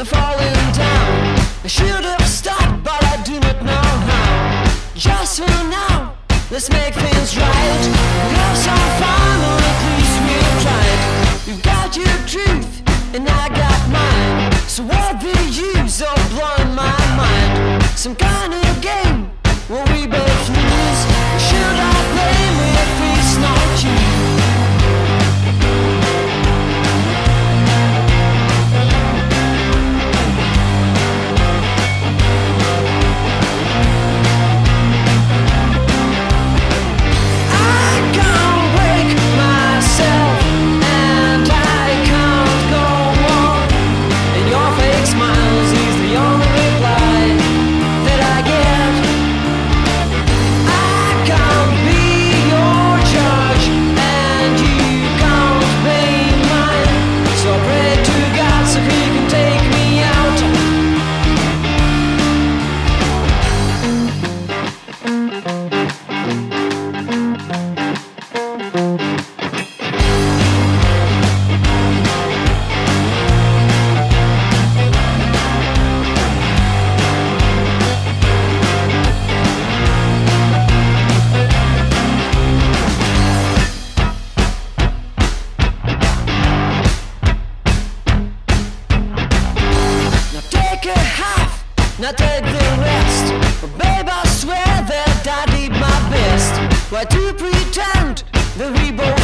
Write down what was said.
Falling down, I should have stopped, but I do not know how. Just for now, let's make things right. We have some fun, or at least we've tried. You've got your truth, and I got mine. So what the use of blowing my mind? Some kind of game where we both lose. Should I blame if it's not you? Now take the rest, but babe, I swear that I did my best. Why do pretend that we both